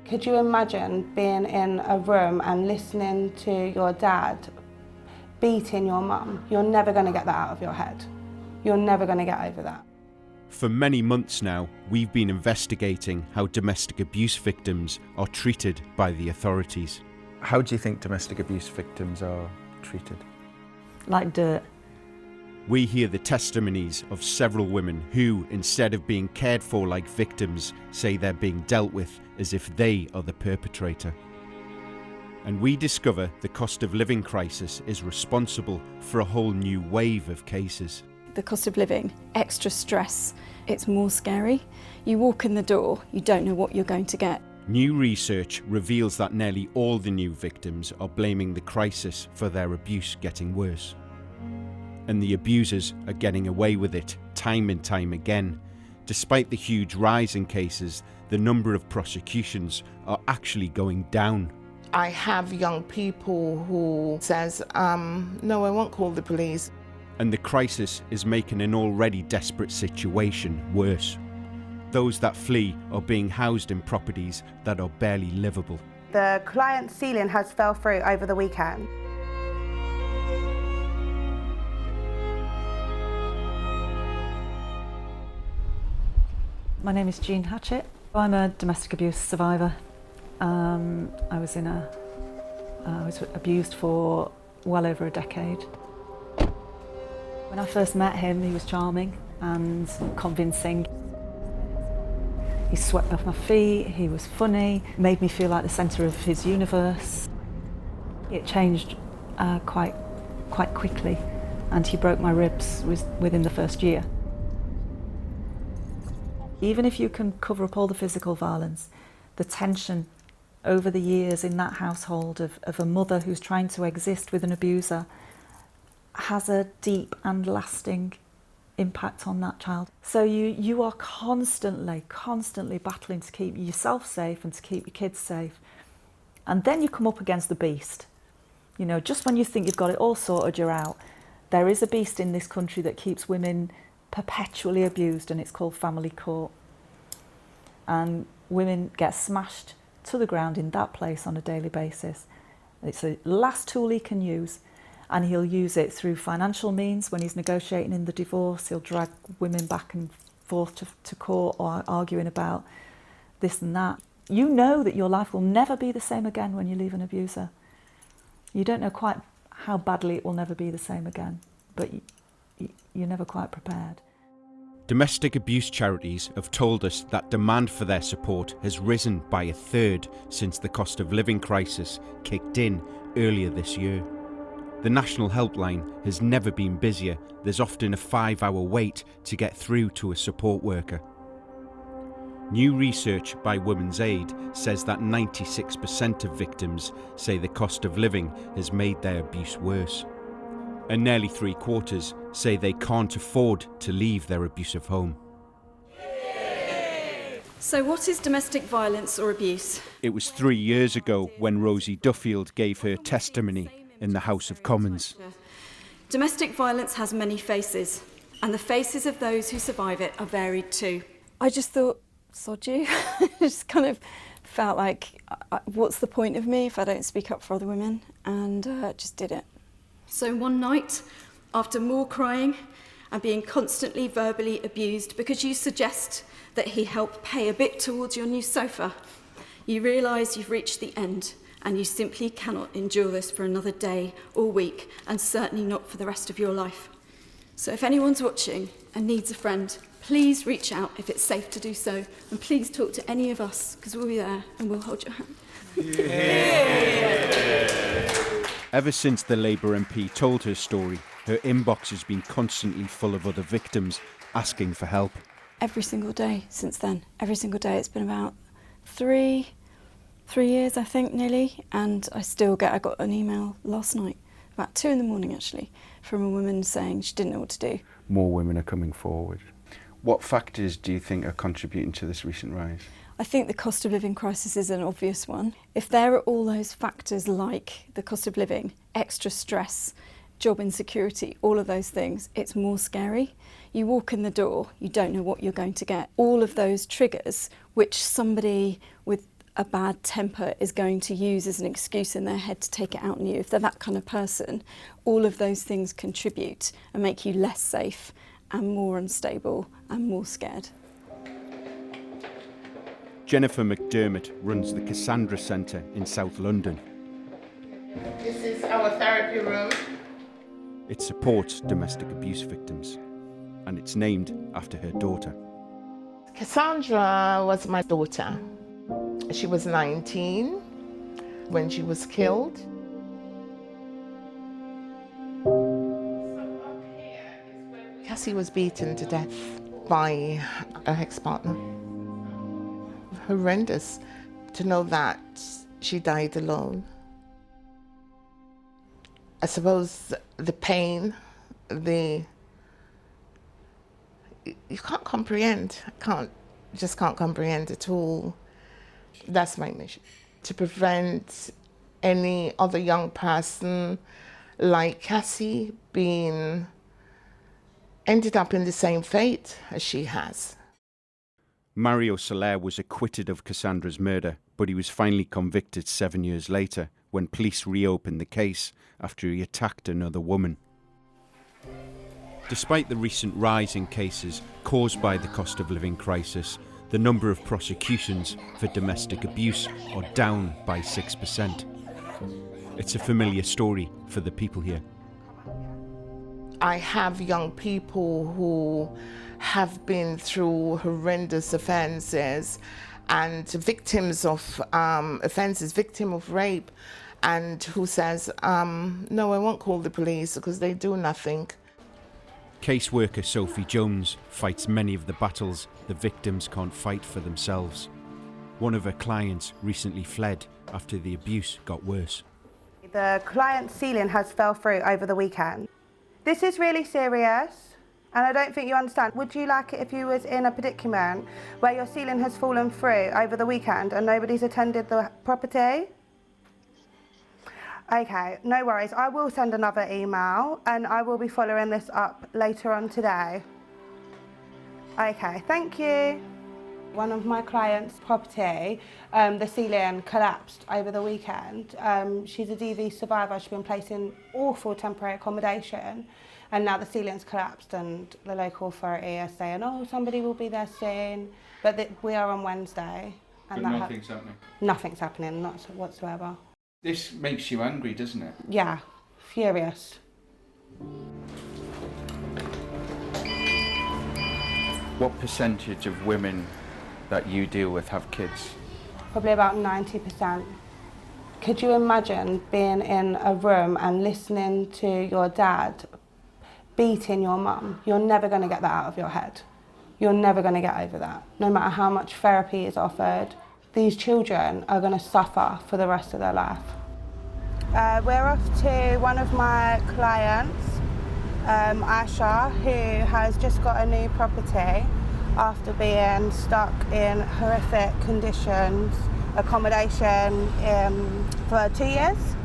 Could you imagine being in a room and listening to your dad beating your mum? You're never going to get that out of your head. You're never going to get over that. For many months now, we've been investigating how domestic abuse victims are treated by the authorities. How do you think domestic abuse victims are treated? Like dirt. We hear the testimonies of several women who, instead of being cared for like victims, say they're being dealt with as if they are the perpetrator. And we discover the cost of living crisis is responsible for a whole new wave of cases. The cost of living, extra stress, it's more scary. You walk in the door, you don't know what you're going to get. New research reveals that nearly all the new victims are blaming the crisis for their abuse getting worse. And the abusers are getting away with it time and time again. Despite the huge rise in cases, the number of prosecutions are actually going down. I have young people who says, no, I won't call the police. And the crisis is making an already desperate situation worse. Those that flee are being housed in properties that are barely livable. The client's ceiling has fell through over the weekend. My name is Jean Hatchett. I'm a domestic abuse survivor. I was abused for well over a decade. When I first met him, he was charming and convincing. He swept me off my feet, he was funny, made me feel like the centre of his universe. It changed quite quickly, and he broke my ribs within the first year. Even if you can cover up all the physical violence, the tension over the years in that household of a mother who's trying to exist with an abuser has a deep and lasting impact on that child. So you are constantly battling to keep yourself safe and to keep your kids safe. And then you come up against the beast. You know, just when you think you've got it all sorted, you're out. There is a beast in this country that keeps women perpetually abused, and it's called family court. And women get smashed to the ground in that place on a daily basis. It's the last tool he can use, and he'll use it through financial means. When he's negotiating in the divorce, he'll drag women back and forth to court or arguing about this and that. You know that your life will never be the same again when you leave an abuser. You don't know quite how badly it will never be the same again, but you're never quite prepared. Domestic abuse charities have told us that demand for their support has risen by 1/3 since the cost of living crisis kicked in earlier this year. The national helpline has never been busier. There's often a 5-hour wait to get through to a support worker. New research by Women's Aid says that 96% of victims say the cost of living has made their abuse worse. And nearly 3/4 say they can't afford to leave their abusive home. So what is domestic violence or abuse? It was 3 years ago when Rosie Duffield gave her testimony in the House of Commons. Domestic violence has many faces, and the faces of those who survive it are varied too. I just thought, sod you. I just kind of felt like, what's the point of me if I don't speak up for other women? And just did it. So one night, after more crying and being constantly verbally abused because you suggest that he help pay a bit towards your new sofa, you realise you've reached the end and you simply cannot endure this for another day or week, and certainly not for the rest of your life. So if anyone's watching and needs a friend, please reach out if it's safe to do so, and please talk to any of us, because we'll be there and we'll hold your hand. Ever since the Labour MP told her story, her inbox has been constantly full of other victims asking for help. Every single day since then, every single day. It's been about three years, I think, nearly, and I got an email last night, about 2 a.m. actually, from a woman saying she didn't know what to do. More women are coming forward. What factors do you think are contributing to this recent rise? I think the cost of living crisis is an obvious one. If there are all those factors like the cost of living, extra stress, job insecurity, all of those things, it's more scary. You walk in the door, you don't know what you're going to get. All of those triggers, which somebody with a bad temper is going to use as an excuse in their head to take it out on you, if they're that kind of person, all of those things contribute and make you less safe and more unstable and more scared. Jennifer McDermott runs the Cassandra Centre in South London. This is our therapy room. It supports domestic abuse victims, and it's named after her daughter. Cassandra was my daughter. She was 19 when she was killed. Cassie was beaten to death by her ex-partner. Horrendous to know that she died alone. I suppose the pain, you can't comprehend. Just can't comprehend at all. That's my mission, to prevent any other young person like Cassie ended up in the same fate as she has. Mario Soler was acquitted of Cassandra's murder, but he was finally convicted 7 years later when police reopened the case after he attacked another woman. Despite the recent rise in cases caused by the cost of living crisis, the number of prosecutions for domestic abuse are down by 6%. It's a familiar story for the people here. I have young people who have been through horrendous offences and victims of offences, victim of rape, and who says, no, I won't call the police because they do nothing. Caseworker Sophie Jones fights many of the battles the victims can't fight for themselves. One of her clients recently fled after the abuse got worse. The client's ceiling has fell through over the weekend. This is really serious, and I don't think you understand. Would you like it if you was in a predicament where your ceiling has fallen through over the weekend and nobody's attended the property? Okay, no worries. I will send another email and I will be following this up later on today. Okay, thank you. One of my clients' property, the ceiling collapsed over the weekend. She's a DV survivor. She's been placed in awful temporary accommodation, and now the ceiling's collapsed and the local authority are saying, oh, somebody will be there soon. But we are on Wednesday. And but nothing's happening? Nothing's happening, not whatsoever. This makes you angry, doesn't it? Yeah, furious. What percentage of women that you deal with have kids? Probably about 90%. Could you imagine being in a room and listening to your dad beating your mum? You're never going to get that out of your head. You're never going to get over that. No matter how much therapy is offered, these children are going to suffer for the rest of their life. We're off to one of my clients, Asha, who has just got a new property after being stuck in horrific conditions, accommodation for 2 years.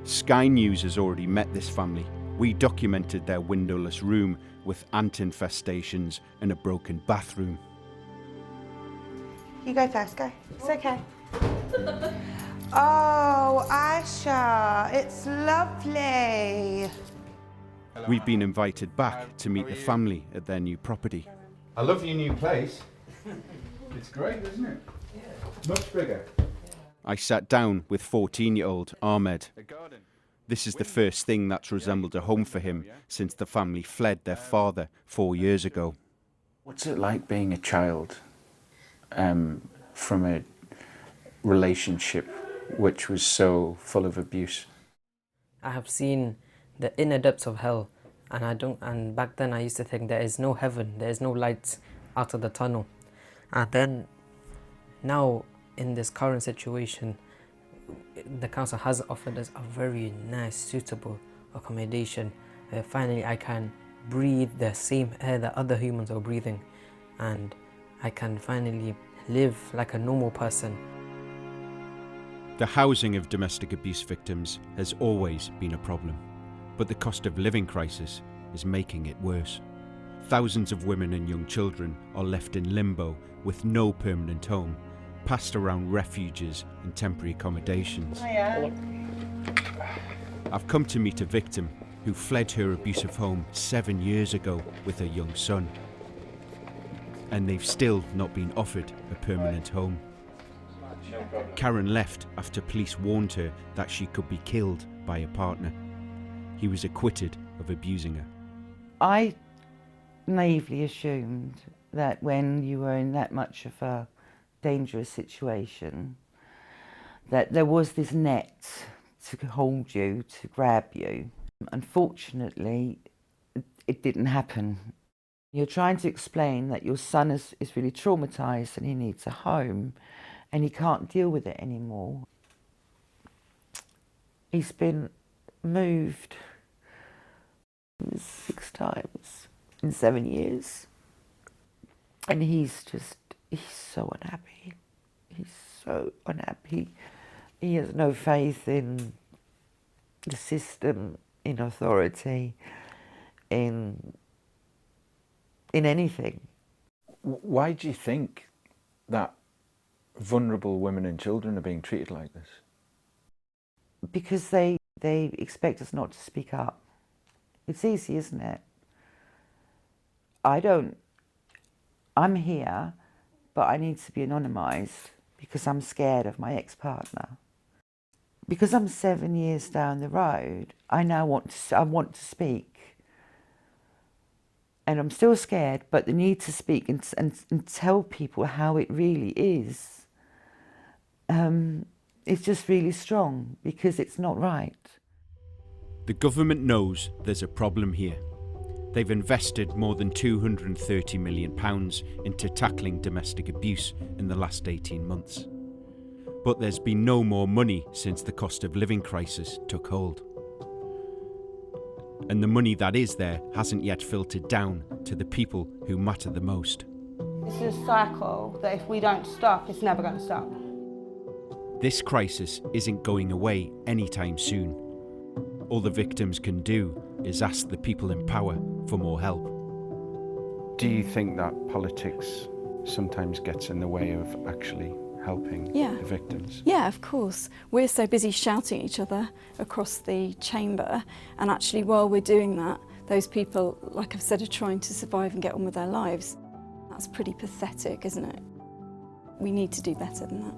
Sky News has already met this family. We documented their windowless room with ant infestations and a broken bathroom. You go first, go. It's okay. Oh, Asha, it's lovely. We've been invited back to meet the family at their new property. I love your new place. It's great, isn't it? Yeah. Much bigger. I sat down with 14-year-old Ahmed. A garden. This is the first thing that's resembled a home for him since the family fled their father 4 years ago. What's it like being a child from a relationship which was so full of abuse? I have seen the inner depths of hell, and back then I used to think there is no heaven, there is no light out of the tunnel. And then now in this current situation, the council has offered us a very nice, suitable accommodation. Finally I can breathe the same air that other humans are breathing, and I can finally live like a normal person. The housing of domestic abuse victims has always been a problem, but the cost of living crisis is making it worse. Thousands of women and young children are left in limbo with no permanent home, passed around refuges and temporary accommodations. I've come to meet a victim who fled her abusive home 7 years ago with her young son. And they've still not been offered a permanent home. Karen left after police warned her that she could be killed by a partner. He was acquitted of abusing her. I naively assumed that when you were in that much of a dangerous situation, that there was this net to hold you, to grab you. Unfortunately, it didn't happen. You're trying to explain that your son is really traumatised and he needs a home and he can't deal with it anymore. He's been moved 6 times in 7 years. And he's so unhappy. He's so unhappy. He has no faith in the system, in authority, in anything. Why do you think that vulnerable women and children are being treated like this? Because they expect us not to speak up. It's easy, isn't it? I'm here, but I need to be anonymised because I'm scared of my ex-partner. Because I'm 7 years down the road, I want to speak. And I'm still scared, but the need to speak and tell people how it really is just really strong, because it's not right. The government knows there's a problem here. They've invested more than £230 million into tackling domestic abuse in the last 18 months. But there's been no more money since the cost of living crisis took hold. And the money that is there hasn't yet filtered down to the people who matter the most. This is a cycle that if we don't stop, it's never going to stop. This crisis isn't going away anytime soon. All the victims can do is ask the people in power for more help. Do you think that politics sometimes gets in the way of actually helping the victims? Yeah, of course. We're so busy shouting at each other across the chamber, and actually while we're doing that, those people, like I've said, are trying to survive and get on with their lives. That's pretty pathetic, isn't it? We need to do better than that.